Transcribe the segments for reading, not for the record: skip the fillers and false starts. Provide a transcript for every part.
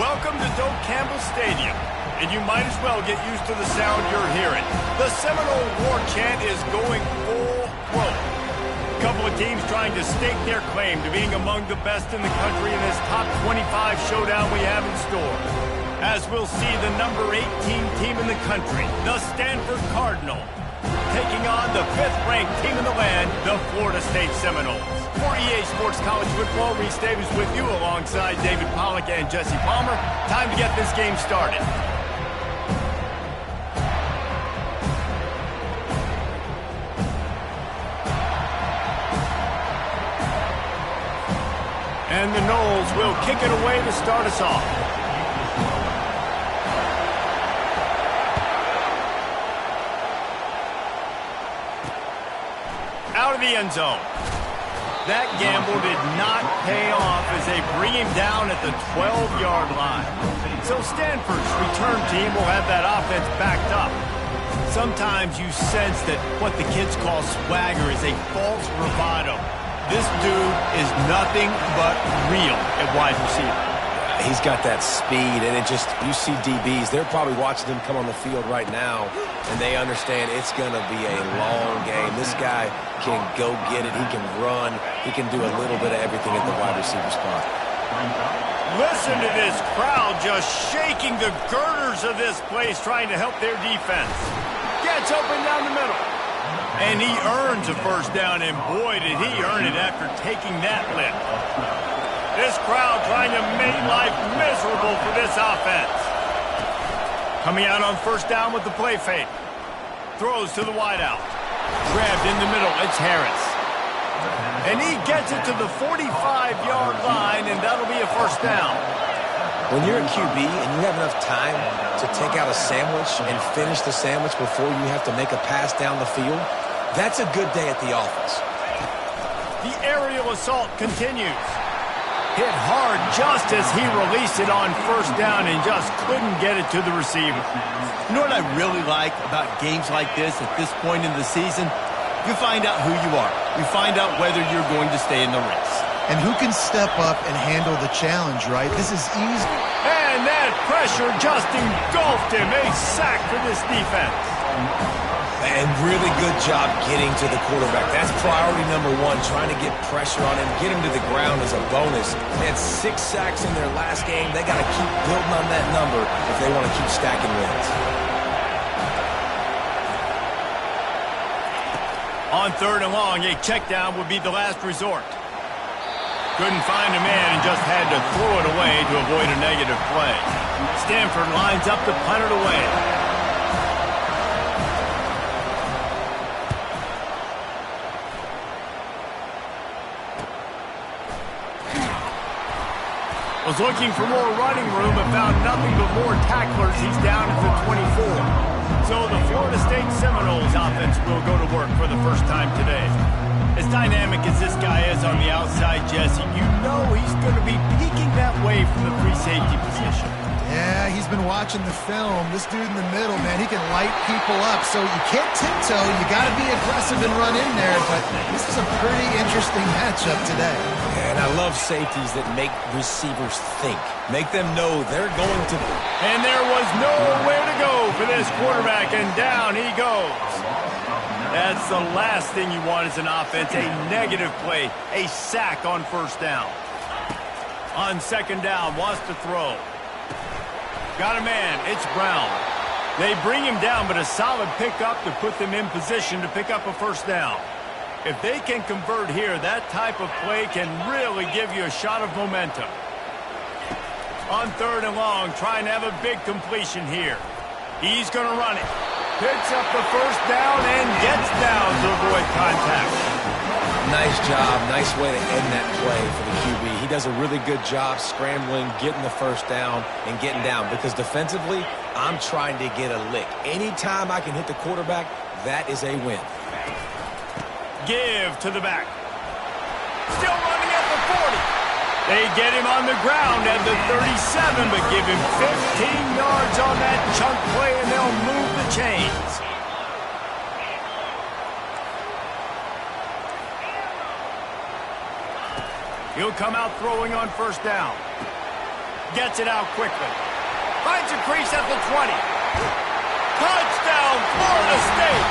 Welcome to Doak Campbell Stadium, and you might as well get used to the sound you're hearing. The Seminole War Chant is going full throat. A couple of teams trying to stake their claim to being among the best in the country in this top 25 showdown we have in store. As we'll see the number 18 team in the country, the Stanford Cardinal, taking on the 5th-ranked team in the land, the Florida State Seminoles. For EA Sports College Football, Reese Davis with you alongside David Pollack and Jesse Palmer. Time to get this game started. And the Noles will kick it away to start us off. Out of the end zone. That gamble did not pay off as they bring him down at the 12-yard line. So Stanford's return team will have that offense backed up. Sometimes you sense that what the kids call swagger is a false bravado. This dude is nothing but real at wide receiver. He's got that speed, and you see DBs, they're probably watching him come on the field right now, and they understand it's going to be a long game. This guy can go get it. He can run. He can do a little bit of everything at the wide receiver spot. Listen to this crowd just shaking the girders of this place, trying to help their defense. Gets open down the middle. And he earns a first down, and boy, did he earn it after taking that lift. This crowd trying to make life miserable for this offense. Coming out on first down with the play fake. Throws to the wideout. Grabbed in the middle, it's Harris. And he gets it to the 45-yard line, and that'll be a first down. When you're a QB and you have enough time to take out a sandwich and finish the sandwich before you have to make a pass down the field, that's a good day at the office. The aerial assault continues. Hit hard just as he released it on first down and just couldn't get it to the receiver. You know what I really like about games like this at this point in the season? You find out who you are. You find out whether you're going to stay in the race. And who can step up and handle the challenge, right? This is easy. And that pressure just engulfed him. A sack for this defense. And really good job getting to the quarterback. That's priority number one, trying to get pressure on him, get him to the ground as a bonus. They had 6 sacks in their last game. They got to keep building on that number if they want to keep stacking wins. On third and long, a check down would be the last resort. Couldn't find a man and just had to throw it away to avoid a negative play. Stanford lines up to punt it away. Was looking for more running room and found nothing but more tacklers. He's down at the 24. So the Florida State Seminoles offense will go to work for the first time today. As dynamic as this guy is on the outside, Jesse, you know he's going to be peeking that way from the free safety position. Yeah, he's been watching the film. This dude in the middle, man, he can light people up. So you can't tiptoe. You got to be aggressive and run in there. But this is a pretty interesting matchup today. And I love safeties that make receivers think. Make them know they're going to... And there was nowhere to go for this quarterback, and down he goes. That's the last thing you want as an offense, a negative play, a sack on first down. On second down, wants to throw. Got a man, it's Brown. They bring him down, but a solid pickup to put them in position to pick up a first down. If they can convert here, that type of play can really give you a shot of momentum. On third and long, trying to have a big completion here. He's going to run it. Picks up the first down and gets down to avoid contact. Nice job. Nice way to end that play for the QB. He does a really good job scrambling, getting the first down, and getting down. Because defensively, I'm trying to get a lick. Anytime I can hit the quarterback, that is a win. Give to the back. Still running at the 40. They get him on the ground at the 37, but give him 15 yards on that chunk play, and they'll move the chains. He'll come out throwing on first down. Gets it out quickly. Finds a crease at the 20. Touchdown, Florida State.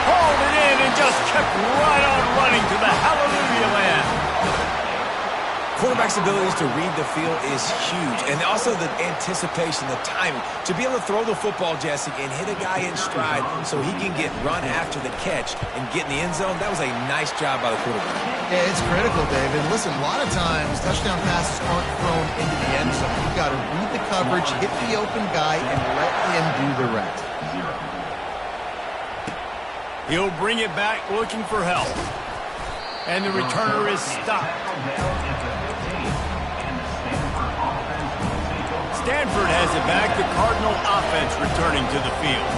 Hauled it in and just kept right on running to the hallelujah land. Quarterback's abilities to read the field is huge, and also the anticipation, the timing. To be able to throw the football, Jesse, and hit a guy in stride so he can get run after the catch and get in the end zone, that was a nice job by the quarterback. Yeah, it's critical, David. Listen, a lot of times touchdown passes aren't thrown into the end zone. You've got to read the coverage, hit the open guy, and let him do the rest. He'll bring it back looking for help. And the returner is stopped. Stanford has it back. The Cardinal offense returning to the field.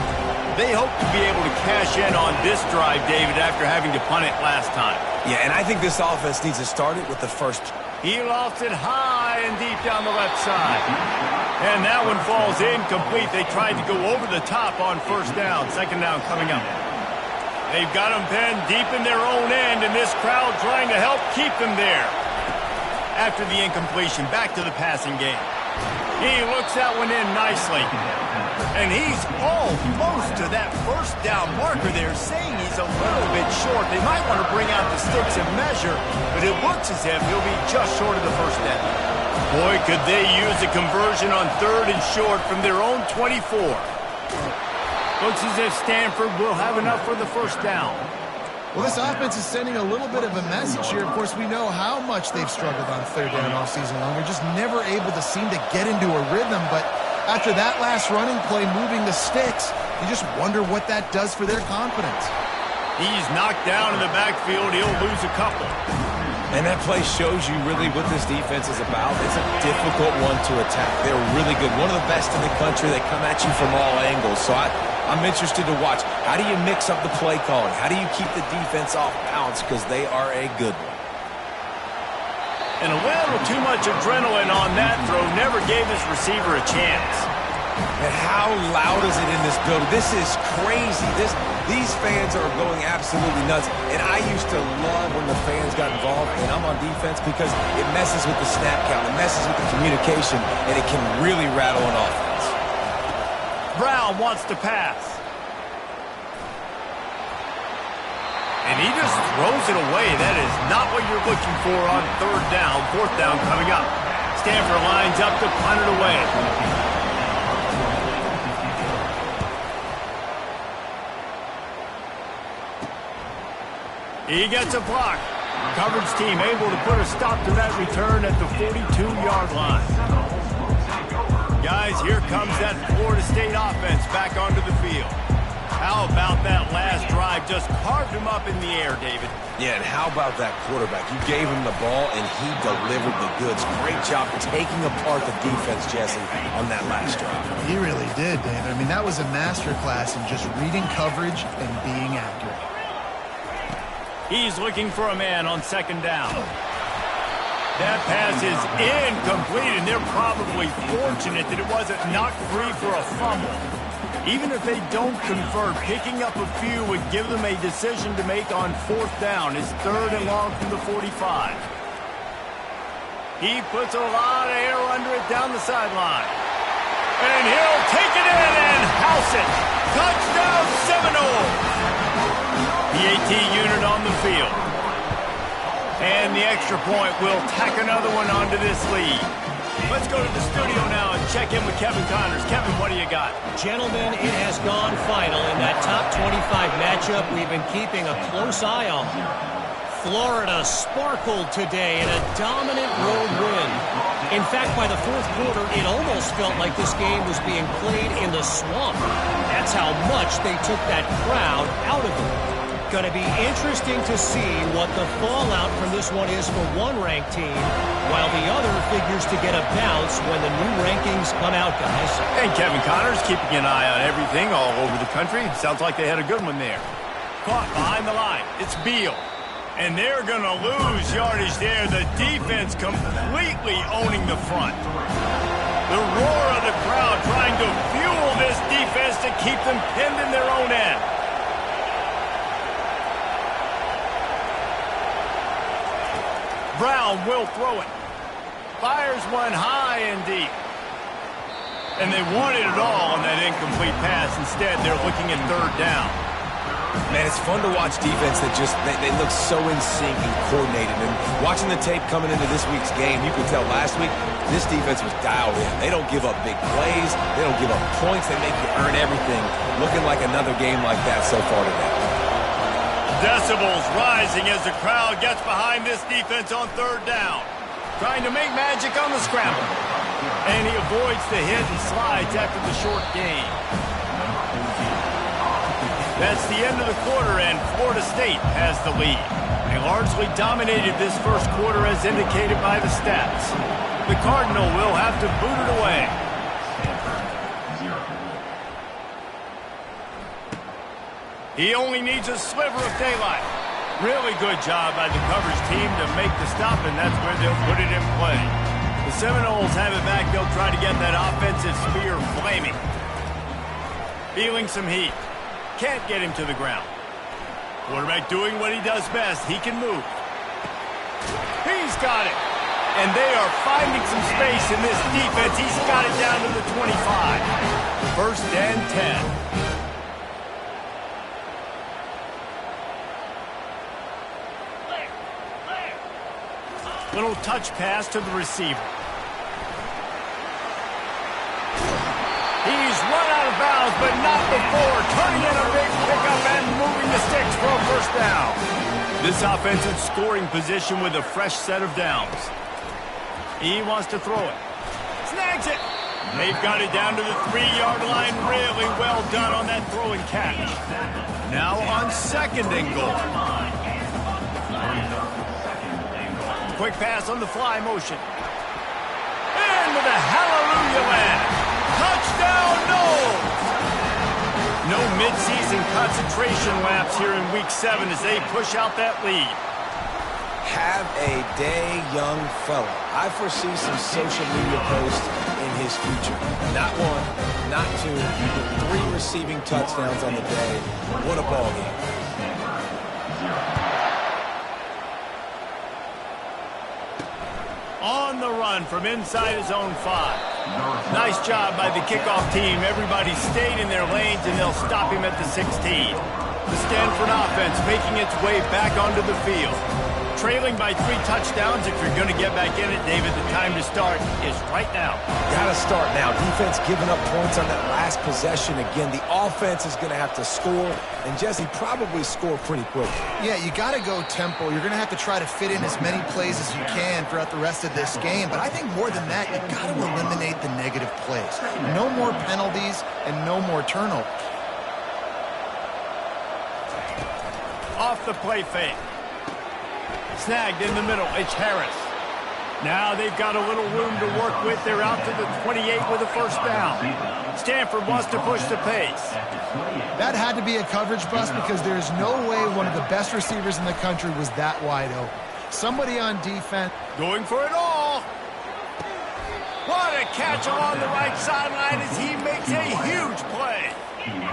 They hope to be able to cash in on this drive, David, after having to punt it last time. Yeah, and I think this offense needs to start it with the first. He lofts it high and deep down the left side. And that one falls incomplete. They tried to go over the top on first down. Second down coming up. They've got them pinned deep in their own end, and this crowd trying to help keep them there. After the incompletion, back to the passing game. He looks that one in nicely. And he's almost to that first down marker there, saying he's a little bit short. They might want to bring out the sticks and measure, but it looks as if he'll be just short of the first down. Boy, could they use a conversion on third and short from their own 24. Looks as if Stanford will have enough for the first down. Well, this offense is sending a little bit of a message here. Of course, we know how much they've struggled on third down all season long. They're just never able to seem to get into a rhythm. But after that last running play, moving the sticks, you just wonder what that does for their confidence. He's knocked down in the backfield. He'll lose a couple. And that play shows you really what this defense is about. It's a difficult one to attack. They're really good. One of the best in the country. They come at you from all angles. So I'm interested to watch. How do you mix up the play calling? How do you keep the defense off balance? Because they are a good one. And a little too much adrenaline on that throw never gave his receiver a chance. And how loud is it in this building? This is crazy. These fans are going absolutely nuts. And I used to love when the fans got involved, and I'm on defense, because it messes with the snap count. It messes with the communication, and it can really rattle an offense. Brown wants to pass. And he just throws it away. That is not what you're looking for on third down. Fourth down coming up. Stanford lines up to punt it away. He gets a block. Coverage team able to put a stop to that return at the 42-yard line. Guys, here comes that Florida State offense back onto the field. How about that last drive? Just carved him up in the air, David. Yeah, and how about that quarterback? You gave him the ball, and he delivered the goods. Great job taking apart the defense, Jesse, on that last drive. He really did, David. I mean, that was a masterclass in just reading coverage and being accurate. He's looking for a man on second down. That pass is incomplete, and they're probably fortunate that it wasn't knocked free for a fumble. Even if they don't convert, picking up a few would give them a decision to make on fourth down. It's third and long from the 45. He puts a lot of air under it down the sideline. And he'll take it in and house it. Touchdown Seminoles! The AT unit on the field. And the extra point will tack another one onto this lead. Let's go to the studio now and check in with Kevin Connors. Kevin, what do you got? Gentlemen, it has gone final in that top 25 matchup we've been keeping a close eye on. Florida sparkled today in a dominant road win. In fact, by the fourth quarter, it almost felt like this game was being played in the swamp. That's how much they took that crowd out of it. Going to be interesting to see what the fallout from this one is for one ranked team, while the other figures to get a bounce when the new rankings come out, guys. And Kevin Connors keeping an eye on everything all over the country. Sounds like they had a good one there. Caught behind the line. It's Beal. And they're going to lose yardage there. The defense completely owning the front. The roar of the crowd trying to fuel this defense to keep them pinned in their own end. Brown will throw it. Fires one high and deep. And they wanted it all on that incomplete pass. Instead, they're looking at third down. Man, it's fun to watch defense that just, they look so in sync and coordinated. And watching the tape coming into this week's game, you could tell last week, this defense was dialed in. They don't give up big plays. They don't give up points. They make you earn everything. Looking like another game like that so far today. Decibels rising as the crowd gets behind this defense on third down. Trying to make magic on the scramble. And he avoids the hit and slides after the short gain. That's the end of the quarter, and Florida State has the lead. They largely dominated this first quarter as indicated by the stats. The Cardinal will have to boot it away. He only needs a sliver of daylight. Really good job by the coverage team to make the stop, and that's where they'll put it in play. The Seminoles have it back. They'll try to get that offensive spear flaming. Feeling some heat. Can't get him to the ground. Quarterback doing what he does best. He can move. He's got it. And they are finding some space in this defense. He's got it down to the 25. First and 10. Little touch pass to the receiver. He's run out of bounds, but not before. Turning in a big pickup and moving the sticks for a first down. This offensive scoring position with a fresh set of downs. He wants to throw it. Snags it. They've got it down to the 3-yard line. Really well done on that throw and catch. Now on second and goal. Quick pass on the fly motion. Into the hallelujah land. Touchdown, no midseason concentration laps here in Week 7 as they push out that lead. Have a day, young fella. I foresee some social media posts in his future. Not one, not two, but 3 receiving touchdowns on the day. What a ball game. On the run from inside his own 5. Nice job by the kickoff team. Everybody stayed in their lanes, and they'll stop him at the 16. The Stanford offense making its way back onto the field. Trailing by 3 touchdowns. If you're going to get back in it, David, the time to start is right now. Got to start now. Defense giving up points on that last possession. Again, the offense is going to have to score, and Jesse probably score pretty quick. Yeah, you got to go tempo. You're going to have to try to fit in as many plays as you can throughout the rest of this game. But I think more than that, you got to eliminate the negative plays. No more penalties and no more turnovers. Off the play fake. Snagged in the middle. It's Harris. Now they've got a little room to work with. They're out to the 28 with a first down. Stanford wants to push the pace. That had to be a coverage bust because there's no way one of the best receivers in the country was that wide open. Somebody on defense. Going for it all. What a catch along the right sideline as he makes a huge play.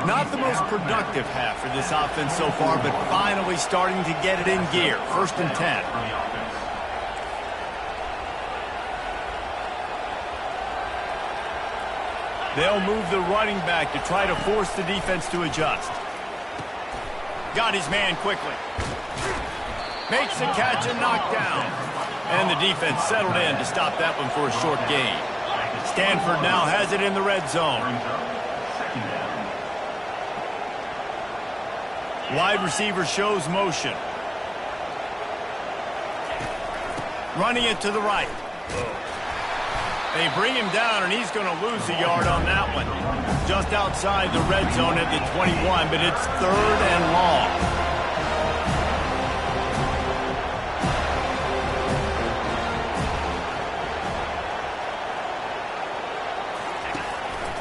Not the most productive half for this offense so far, but finally starting to get it in gear. First and 10. They'll move the running back to try to force the defense to adjust. Got his man quickly. Makes the catch and knocked down. And the defense settled in to stop that one for a short gain. Stanford now has it in the red zone. Wide receiver shows motion. Running it to the right. They bring him down, and he's going to lose a yard on that one. Just outside the red zone at the 21, but it's third and long.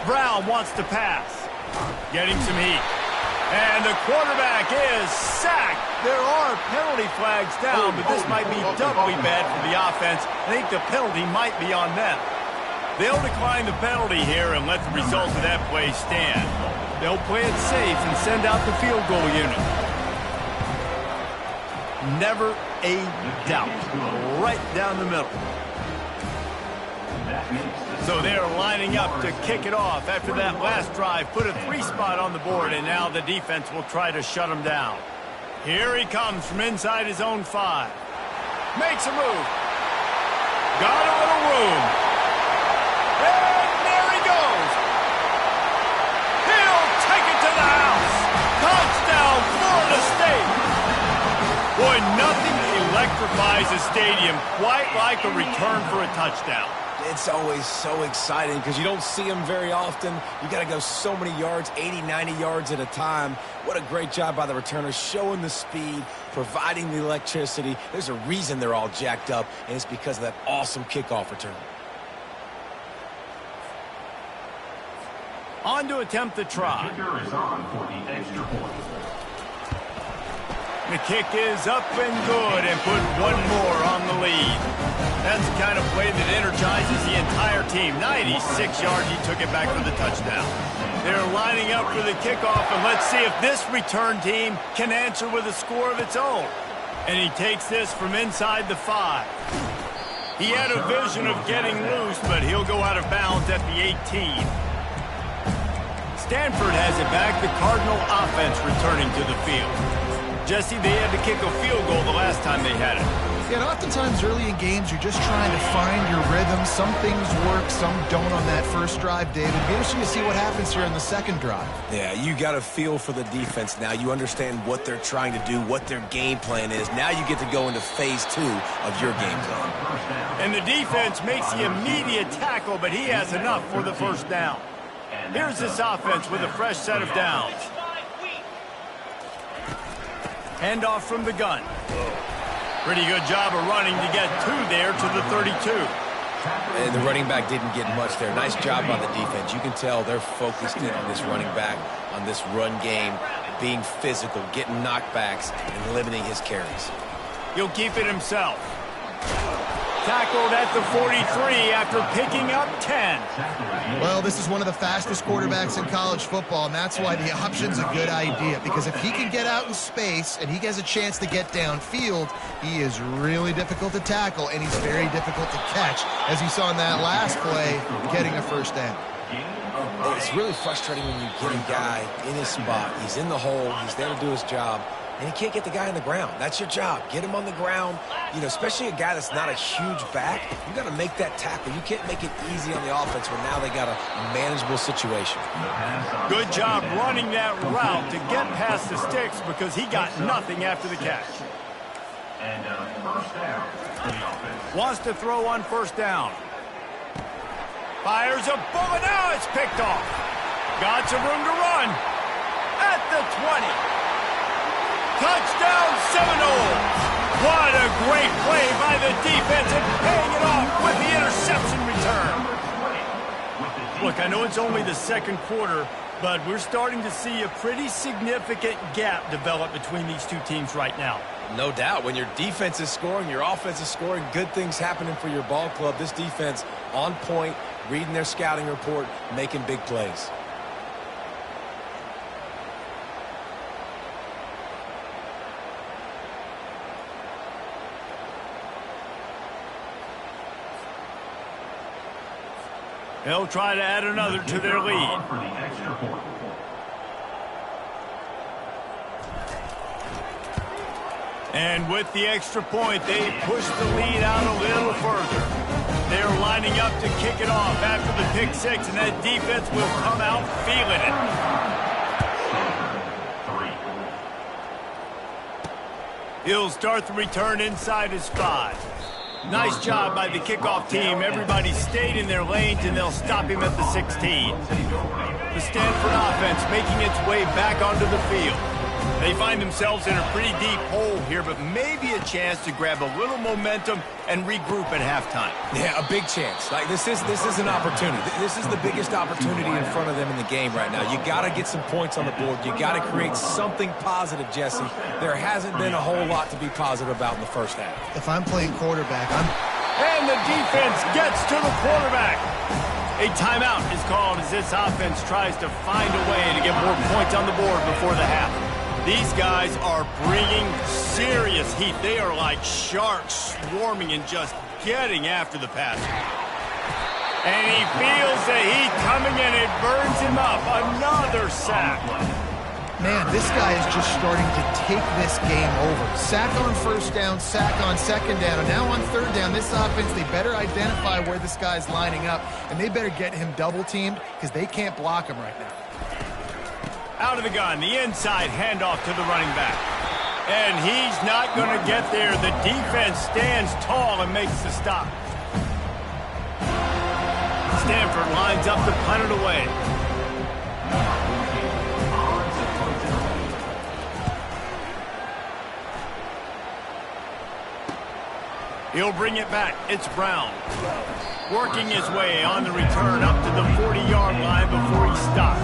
Brown wants to pass. Getting some heat. And the quarterback is sacked. There are penalty flags down, but this might be doubly bad for the offense. I think the penalty might be on them. They'll decline the penalty here and let the result of that play stand. They'll play it safe and send out the field goal unit. Never a doubt. Right down the middle. So they're lining up to kick it off after that last drive. Put a 3-spot on the board, and now the defense will try to shut him down. Here he comes from inside his own 5. Makes a move. Got a little room. And there he goes. He'll take it to the house. Touchdown, Florida State. Boy, nothing electrifies a stadium quite like a return for a touchdown. It's always so exciting because you don't see them very often. You got to go so many yards, 80, 90 yards at a time. What a great job by the returners, showing the speed, providing the electricity. There's a reason they're all jacked up, and it's because of that awesome kickoff return. On to attempt the try. The kick is up and good and put one more on the lead. That's the kind of play that energizes the entire team. 96 yards, he took it back for the touchdown. They're lining up for the kickoff, and let's see if this return team can answer with a score of its own. And he takes this from inside the 5. He had a vision of getting loose, but he'll go out of bounds at the 18. Stanford has it back, the Cardinal offense returning to the field. Jesse, they had to kick a field goal the last time they had it. Yeah, and oftentimes early in games, you're just trying to find your rhythm. Some things work, some don't on that first drive, David. It'll be interesting to see what happens here in the second drive. Yeah, you got a feel for the defense now. You understand what they're trying to do, what their game plan is. Now you get to go into phase 2 of your game plan. And the defense makes the immediate tackle, but he has enough for the first down. Here's this offense with a fresh set of downs. Handoff from the gun. Pretty good job of running to get 2 there to the 32. And the running back didn't get much there. Nice job by the defense. You can tell they're focused in on this running back, on this run game, being physical, getting knockbacks, and limiting his carries. He'll keep it himself. Tackled at the 43 after picking up 10. Well, this is one of the fastest quarterbacks in college football, and that's why the option's a good idea, because if he can get out in space and he has a chance to get downfield, he is really difficult to tackle, and he's very difficult to catch, as you saw in that last play, getting a first down. It's really frustrating when you get a guy in his spot. He's in the hole. He's there to do his job. And he can't get the guy on the ground. That's your job. Get him on the ground. You know, especially a guy that's not a huge back. You got to make that tackle. You can't make it easy on the offense when now they got a manageable situation. Good job running that route to get past the sticks because he got nothing after the catch. And first down. Wants to throw on first down. Fires a bullet. Now it's picked off. Got some room to run. At the 20. Touchdown Seminoles! What a great play by the defense and paying it off with the interception return. Look, I know it's only the second quarter, but we're starting to see a pretty significant gap develop between these two teams right now. No doubt. When your defense is scoring, your offense is scoring, good things happening for your ball club. This defense on point, reading their scouting report, making big plays. They'll try to add another to their lead. And with the extra point, they push the lead out a little further. They're lining up to kick it off after the pick 6, and that defense will come out feeling it. He'll start the return inside his 5. Nice job by the kickoff team. Everybody stayed in their lanes, and they'll stop him at the 16. The Stanford offense making its way back onto the field. They find themselves in a pretty deep hole here, but maybe a chance to grab a little momentum and regroup at halftime. Yeah, a big chance. Like this is an opportunity. This is the biggest opportunity in front of them in the game right now. You got to get some points on the board. You got to create something positive, Jesse. There hasn't been a whole lot to be positive about in the first half. If I'm playing quarterback, And the defense gets to the quarterback. A timeout is called as this offense tries to find a way to get more points on the board before the half. These guys are bringing serious heat. They are like sharks swarming and just getting after the passer. And he feels the heat coming and it burns him up. Another sack. Man, this guy is just starting to take this game over. Sack on first down, sack on second down, and now on third down, this offense, they better identify where this guy's lining up, and they better get him double-teamed because they can't block him right now. Out of the gun, the inside handoff to the running back. And he's not going to get there. The defense stands tall and makes the stop. Stanford lines up to punt it away. He'll bring it back. It's Brown. Working his way on the return up to the 40-yard line before he stops.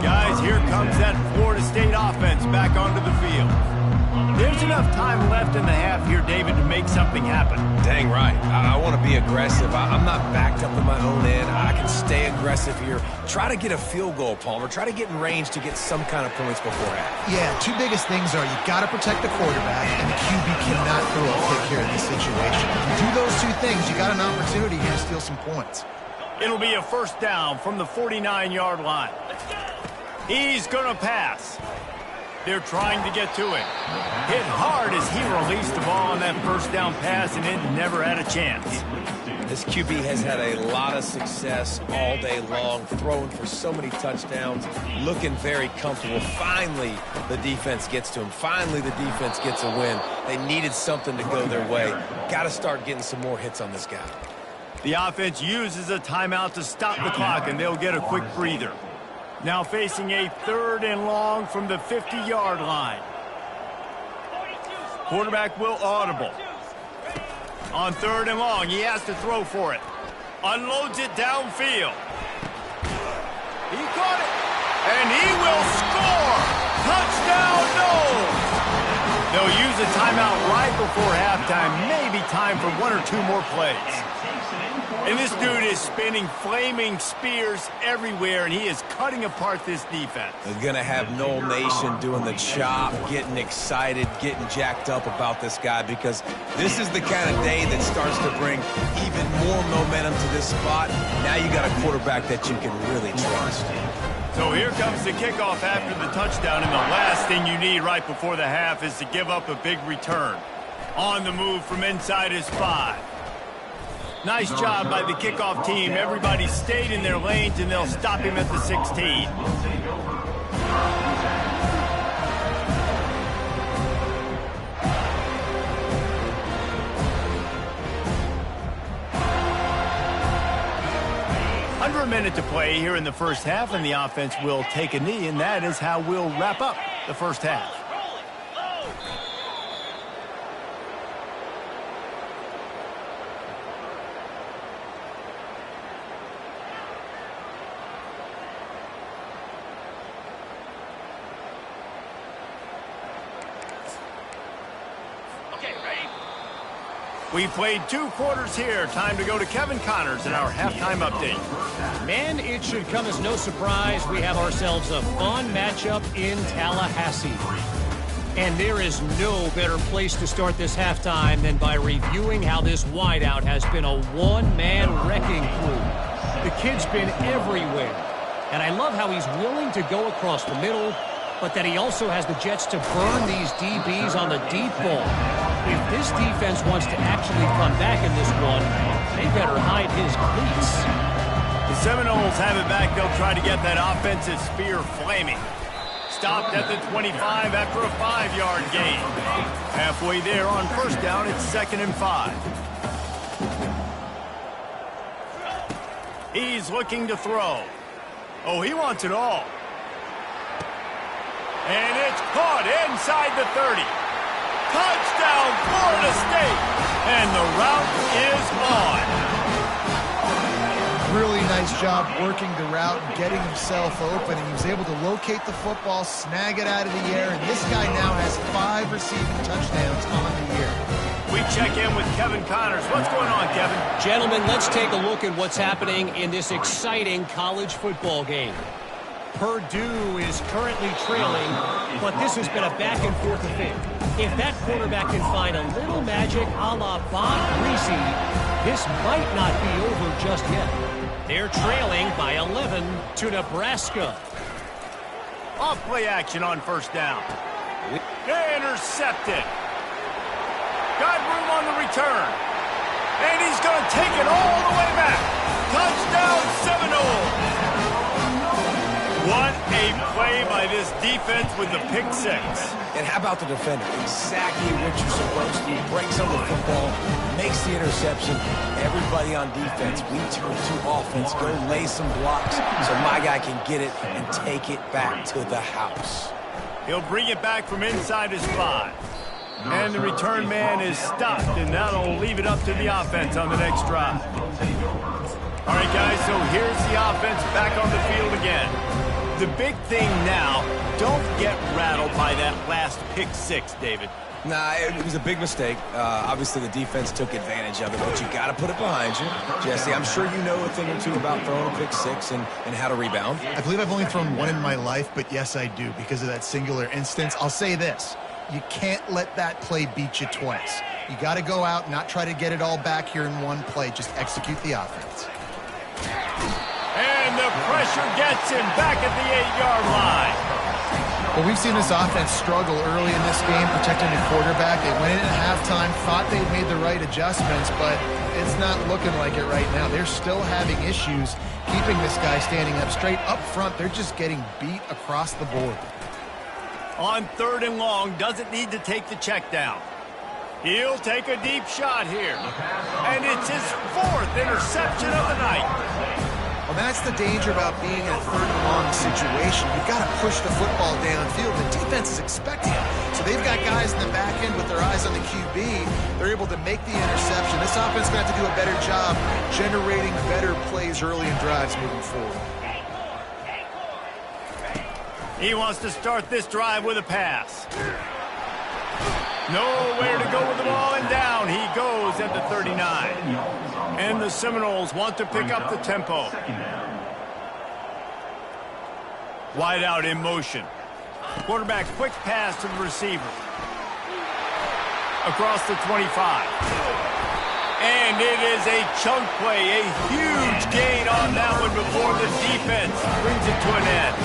Guys, here comes that Florida State offense back onto the field. There's enough time left in the half here, David, to make something happen. Dang right. I want to be aggressive. I'm not backed up in my own end. I can stay aggressive here. Try to get a field goal, Palmer. Try to get in range to get some kind of points before half. Yeah, two biggest things are you got to protect the quarterback, and the QB cannot throw a pick here in this situation. If you do those two things, you got an opportunity here to steal some points. It'll be a first down from the 49-yard line. He's going to pass. They're trying to get to it. Hit hard as he released the ball on that first down pass, and it never had a chance. This QB has had a lot of success all day long, throwing for so many touchdowns, looking very comfortable. Finally, the defense gets to him. Finally, the defense gets a win. They needed something to go their way. Got to start getting some more hits on this guy. The offense uses a timeout to stop the clock, and they'll get a quick breather. Now facing a 3rd and long from the 50-yard line. Quarterback will audible. On 3rd and long, he has to throw for it. Unloads it downfield. He caught it. And he will score. Touchdown, Noles. They'll use a timeout right before halftime. Maybe time for 1 or 2 more plays. And this dude is spinning flaming spears everywhere, and he is cutting apart this defense. They're going to have Nole Nation doing the chop, getting excited, getting jacked up about this guy, because this is the kind of day that starts to bring even more momentum to this spot. Now you got a quarterback that you can really trust. So here comes the kickoff after the touchdown, and the last thing you need right before the half is to give up a big return. On the move from inside his 5. Nice job by the kickoff team. Everybody stayed in their lanes, and they'll stop him at the 16. 1 minute to play here in the first half, and the offense will take a knee, and that is how we'll wrap up the first half. We played 2 quarters here. Time to go to Kevin Connors in our halftime update. Man, it should come as no surprise we have ourselves a fun matchup in Tallahassee. And there is no better place to start this halftime than by reviewing how this wideout has been a one-man wrecking crew. The kid's been everywhere. And I love how he's willing to go across the middle, but that he also has the jets to burn these DBs on the deep ball. If this defense wants to actually come back in this one, they better hide his cleats. The Seminoles have it back. They'll try to get that offensive spear flaming. Stopped at the 25 after a 5-yard gain. Halfway there on first down, it's 2nd and 5. He's looking to throw. Oh, he wants it all. And it's caught inside the 30. Touchdown, Florida State. And the route is on. Really nice job working the route and getting himself open. And he was able to locate the football, snag it out of the air, and this guy now has 5 receiving touchdowns on the year. We check in with Kevin Connors. What's going on, Kevin? Gentlemen, let's take a look at what's happening in this exciting college football game. Purdue is currently trailing, but this has been a back-and-forth affair. If that quarterback can find a little magic a la Bob Greasy, This might not be over just yet. They're trailing by 11 to Nebraska. Off play action on first down. Intercepted. Got room on the return. And he's going to take it all the way back. Touchdown Seminoles. What a play by this defense with the pick six. And how about the defender? Exactly what you're supposed to. He breaks on the football, makes the interception. Everybody on defense, we turn to offense. Go lay some blocks so my guy can get it and take it back to the house. He'll bring it back from inside his 5. And the return man is stopped, and that'll leave it up to the offense on the next drive. All right, guys, so here's the offense back on the field again. The big thing now, don't get rattled by that last pick six, David. Nah, it was a big mistake. Obviously, the defense took advantage of it, but you got to put it behind you. Jesse, I'm sure you know a thing or two about throwing a pick six and how to rebound. I believe I've only thrown one in my life, but yes, I do because of that singular instance. I'll say this. You can't let that play beat you twice. You got to go out, not try to get it all back here in one play. Just execute the offense. And the pressure gets him back at the 8-yard line. Well, we've seen this offense struggle early in this game protecting the quarterback. They went in at halftime, thought they'd made the right adjustments, but it's not looking like it right now. They're still having issues keeping this guy standing up straight. Up front, they're just getting beat across the board. On 3rd and long, doesn't need to take the check down. He'll take a deep shot here. And it's his 4th interception of the night. Well, that's the danger about being in a 3rd and long situation. You've got to push the football downfield. The defense is expecting it. So they've got guys in the back end with their eyes on the QB. They're able to make the interception. This offense is going to have to do a better job generating better plays early in drives moving forward. He wants to start this drive with a pass. Nowhere to go with the ball, and down he goes at the 39. And the Seminoles want to pick up the tempo. Wide out in motion. Quarterback quick pass to the receiver. Across the 25. And it is a chunk play, a huge gain on that one before the defense brings it to an end.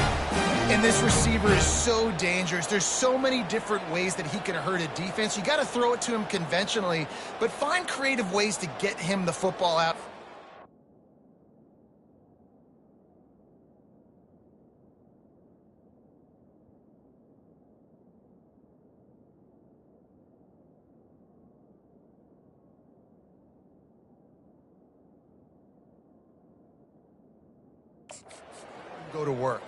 And this receiver is so dangerous. There's so many different ways that he can hurt a defense. You got to throw it to him conventionally, but find creative ways to get him the football out. Go to work.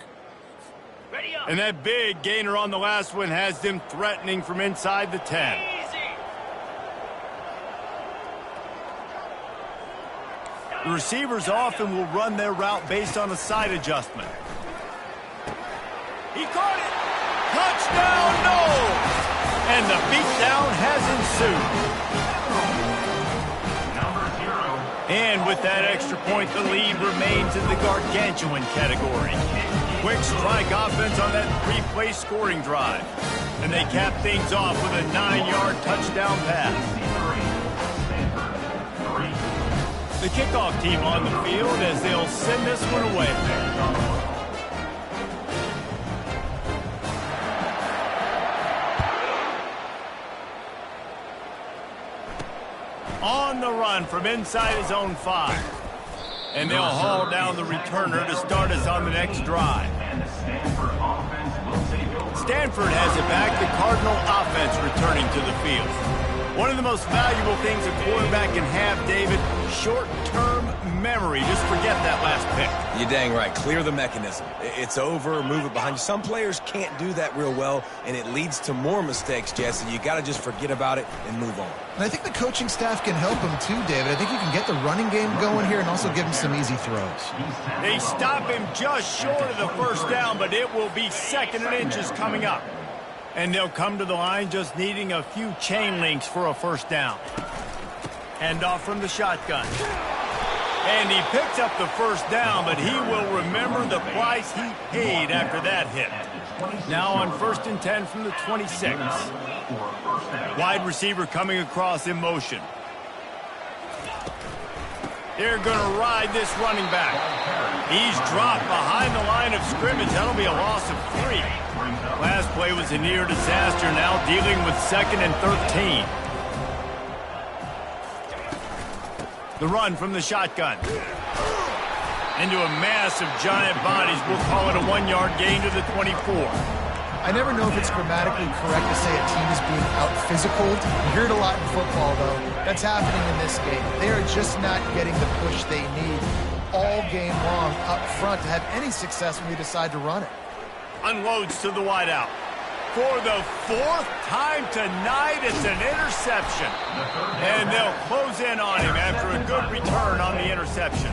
And that big gainer on the last one has them threatening from inside the 10. The receivers often will run their route based on a side adjustment. He caught it. Touchdown, no! And the beatdown has ensued. And with that extra point, the lead remains in the gargantuan category. Quick strike offense on that 3-play scoring drive. And they cap things off with a 9-yard touchdown pass. The kickoff team on the field as they'll send this one away. On the run from inside his own 5. And they'll haul down the returner to start us on the next drive. Stanford has it back, the Cardinal offense returning to the field. One of the most valuable things a quarterback can have, David, short-term memory. Just forget that last pick. You're dang right. Clear the mechanism. It's over, move it behind you. Some players can't do that real well, and it leads to more mistakes, Jesse. You got to just forget about it and move on. And I think the coaching staff can help him too, David. I think you can get the running game going here and also give him some easy throws. They stop him just short of the first down, but it will be 2nd and inches coming up. And they'll come to the line just needing a few chain links for a first down. Hand off from the shotgun. And he picks up the first down, but he will remember the price he paid after that hit. Now on 1st and 10 from the 26. Wide receiver coming across in motion. They're going to ride this running back. He's dropped behind the line of scrimmage. That'll be a loss of 3. Last play was a near disaster, now dealing with 2nd and 13. The run from the shotgun. Into a mass of giant bodies. We'll call it a 1-yard gain to the 24. I never know if it's grammatically correct to say a team is being out-physicaled. You hear it a lot in football, though. That's happening in this game. They are just not getting the push they need all game long up front to have any success when we decide to run it. Unloads to the wideout. For the 4th time tonight, it's an interception. And they'll close in on him after a good return on the interception.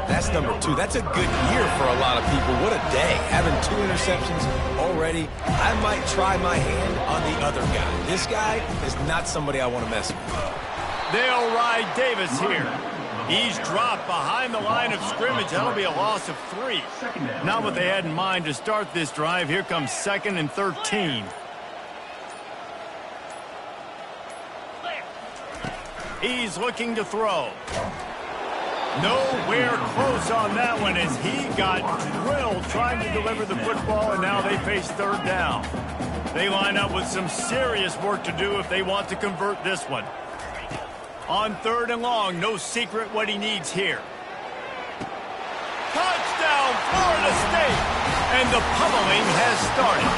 That's number 2. That's a good year for a lot of people. What a day. Having 2 interceptions already. I might try my hand on the other guy. This guy is not somebody I want to mess with. They'll ride Davis here. He's dropped behind the line of scrimmage. That'll be a loss of 3. Not what they had in mind to start this drive. Here comes 2nd and 13. He's looking to throw. Nowhere close on that one as he got drilled trying to deliver the football, and now they face 3rd down. They line up with some serious work to do if they want to convert this one. On 3rd and long, no secret what he needs here. Touchdown, Florida State! And the pummeling has started.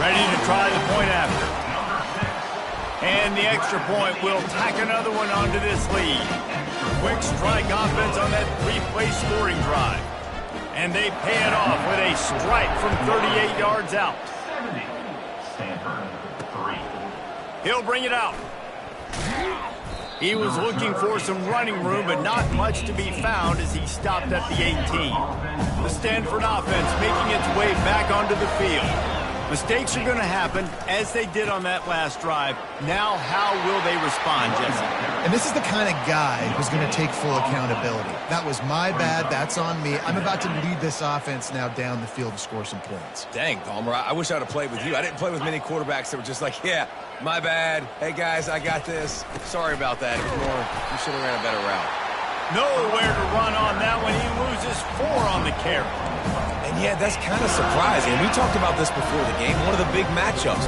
Ready to try the point after. And the extra point will tack another one onto this lead. Quick strike offense on that 3-play scoring drive. And they pay it off with a strike from 38 yards out. He'll bring it out. He was looking for some running room, but not much to be found as he stopped at the 18. The Stanford offense making its way back onto the field. Mistakes are going to happen, as they did on that last drive. Now, how will they respond, Jesse? And this is the kind of guy who's going to take full accountability. That was my bad. That's on me. I'm about to lead this offense now down the field to score some points. Dang, Palmer, I wish I would have played with you. I didn't play with many quarterbacks that were just like, yeah, my bad. Hey, guys, I got this. Sorry about that. It was more, you should have ran a better route. Nowhere to run on that one. He loses 4 on the carry. And yeah, that's kind of surprising. We talked about this before the game. One of the big matchups.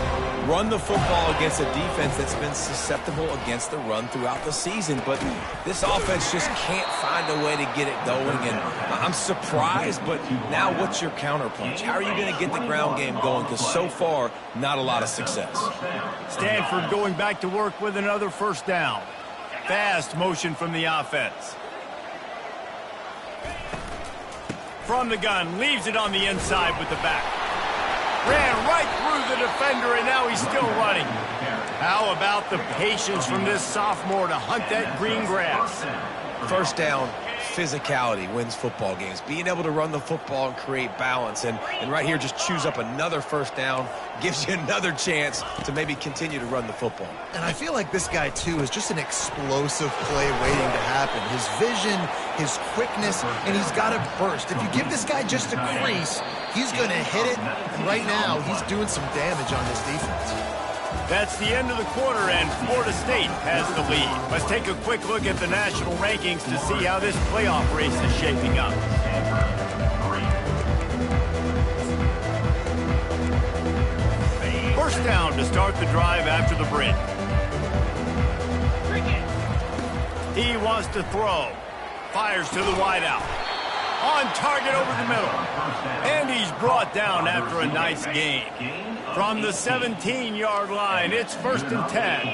Run the football against a defense that's been susceptible against the run throughout the season. But this offense just can't find a way to get it going. And I'm surprised, but now what's your counterpunch? How are you going to get the ground game going? Because so far, not a lot of success. Stanford going back to work with another 1st down. Fast motion from the offense. From the gun, leaves it on the inside with the back. Ran right through the defender, and now he's still running. How about the patience from this sophomore to hunt that green grass? 1st down, physicality wins football games. Being able to run the football and create balance. And right here, just choose up another 1st down, gives you another chance to maybe continue to run the football. And I feel like this guy, too, is just an explosive play waiting to happen. His vision, his quickness, and he's got a burst. If you give this guy just a crease, he's going to hit it. And right now, he's doing some damage on this defense. That's the end of the quarter, and Florida State has the lead. Let's take a quick look at the national rankings to see how this playoff race is shaping up. First down to start the drive after the break. He wants to throw. Fires to the wideout. On target over the middle. And he's brought down after a nice gain. From the 17-yard line, it's 1st and 10.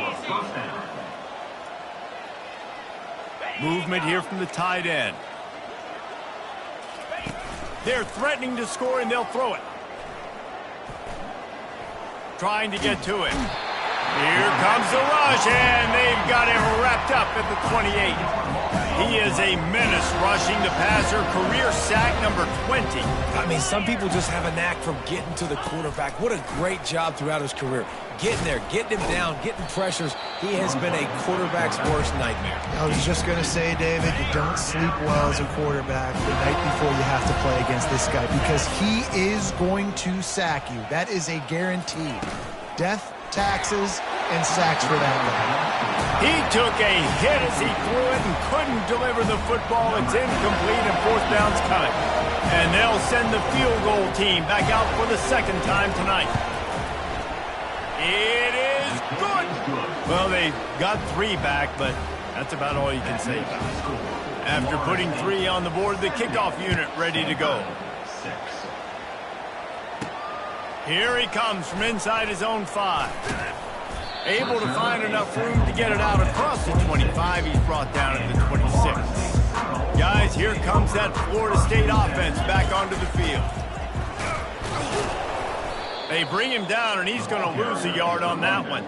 Movement here from the tight end. They're threatening to score, and they'll throw it. Trying to get to it. Here comes the rush, and they've got him wrapped up at the 28. He is a menace rushing the passer, career sack number 20. I mean, some people just have a knack for getting to the quarterback. What a great job throughout his career. Getting there, getting him down, getting pressures. He has been a quarterback's worst nightmare. I was just going to say, David, you don't sleep well as a quarterback the night before you have to play against this guy because he is going to sack you. That is a guarantee. Death, taxes, and sacks for that guy. He took a hit as he threw it and couldn't deliver the football. It's incomplete and fourth down's coming. And they'll send the field goal team back out for the second time tonight. It is good. Well, they got 3 back, but that's about all you can say about it. After putting 3 on the board, the kickoff unit ready to go. Here he comes from inside his own 5. Able to find enough room to get it out across the 25. He's brought down at the 26. Guys, here comes that Florida State offense back onto the field. They bring him down, and he's going to lose a yard on that one.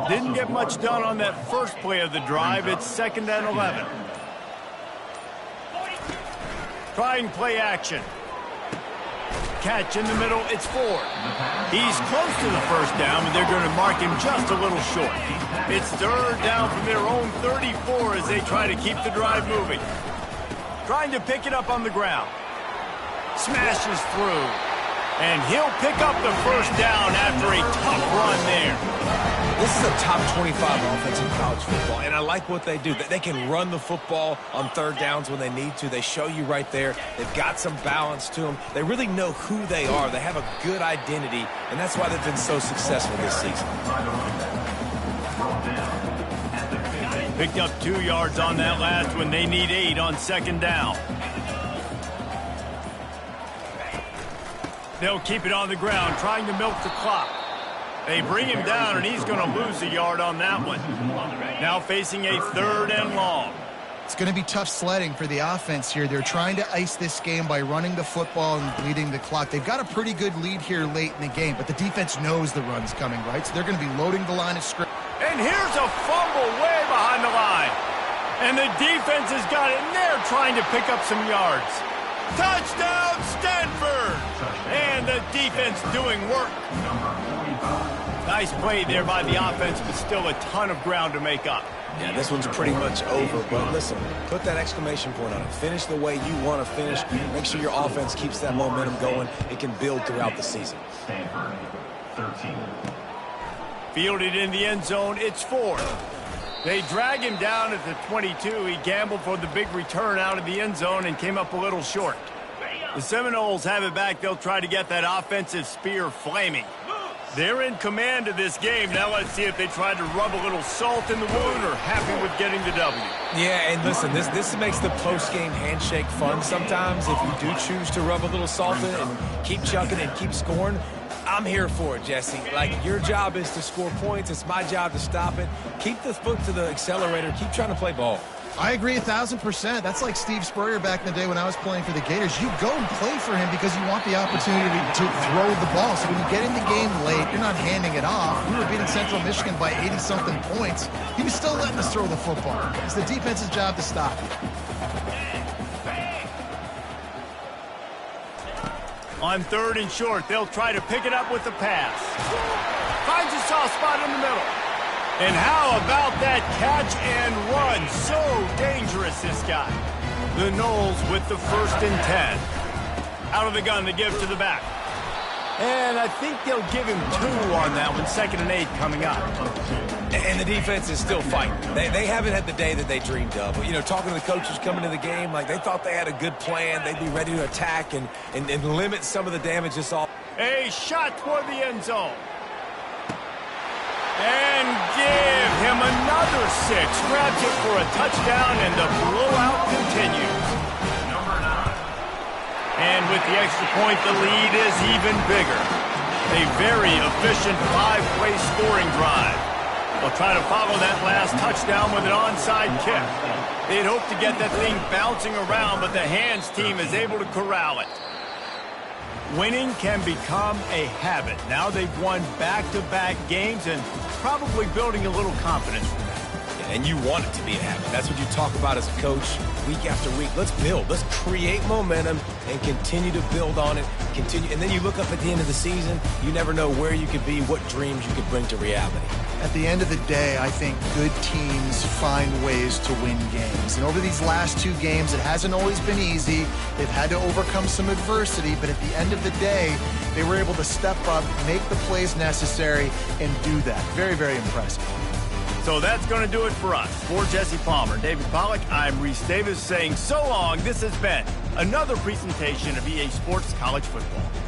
Didn't get much done on that first play of the drive. It's 2nd and 11. Trying play action. Catch in the middle, it's Ford. He's close to the first down, but they're going to mark him just a little short. It's 3rd down from their own 34 as they try to keep the drive moving. Trying to pick it up on the ground. Smashes through. And he'll pick up the first down after a tough run there. This is a top 25 offense in college football, and I like what they do. They can run the football on 3rd downs when they need to. They show you right there. They've got some balance to them. They really know who they are. They have a good identity, and that's why they've been so successful this season. Picked up 2 yards on that last one. They need 8 on 2nd down. They'll keep it on the ground, trying to milk the clock. They bring him down, and he's going to lose a yard on that one. Now facing a 3rd and long. It's going to be tough sledding for the offense here. They're trying to ice this game by running the football and bleeding the clock. They've got a pretty good lead here late in the game, but the defense knows the run's coming, right? So they're going to be loading the line of scrimmage. And here's a fumble way behind the line. And the defense has got it in there trying to pick up some yards. Touchdown, Stanford! And the defense doing work. Nice play there by the offense, but still a ton of ground to make up. Yeah, this one's pretty much over, but listen, put that exclamation point on it. Finish the way you want to finish. Make sure your offense keeps that momentum going. It can build throughout the season. Stanford, 13. Fielded in the end zone, it's Ford. They drag him down at the 22. He gambled for the big return out of the end zone and came up a little short. The Seminoles have it back. They'll try to get that offensive spear flaming. They're in command of this game. Now let's see if they try to rub a little salt in the wound or happy with getting the W. Yeah, and listen, this makes the post-game handshake fun sometimes. If you do choose to rub a little salt in and keep chucking and keep scoring, I'm here for it, Jesse. Like, your job is to score points. It's my job to stop it. Keep the foot to the accelerator. Keep trying to play ball. I agree 1,000%. That's like Steve Spurrier back in the day when I was playing for the Gators. You go and play for him because you want the opportunity to throw the ball. So when you get in the game late, you're not handing it off. We were beating Central Michigan by 80-something points. He was still letting us throw the football. It's the defense's job to stop it. On 3rd and short, they'll try to pick it up with the pass. Finds a soft spot in the middle. And how about that catch and run? So dangerous, this guy. The Noles with the 1st and 10. Out of the gun to give to the back. And I think they'll give him 2 on that one. 2nd and 8 coming up. And the defense is still fighting. They haven't had the day that they dreamed of. But, you know, talking to the coaches coming to the game, like they thought they had a good plan. They'd be ready to attack and limit some of the damage this all. A shot toward the end zone. And give him another 6. Grabs it for a touchdown, and the blowout continues. Number 9. And with the extra point, the lead is even bigger. A very efficient 5-play scoring drive. They'll try to follow that last touchdown with an onside kick. They'd hope to get that thing bouncing around, but the hands team is able to corral it. Winning can become a habit. Now they've won back-to-back games and probably building a little confidence from that. And you want it to be a habit. That's what you talk about as a coach week after week. Let's build. Let's create momentum and continue to build on it. And then you look up at the end of the season, you never know where you could be, what dreams you could bring to reality. At the end of the day, I think good teams find ways to win games. And over these last 2 games, it hasn't always been easy. They've had to overcome some adversity, but at the end of the day, they were able to step up, make the plays necessary, and do that. Very, very impressive. So that's going to do it for us. For Jesse Palmer, David Pollack, I'm Reese Davis saying so long. This has been another presentation of EA Sports College Football.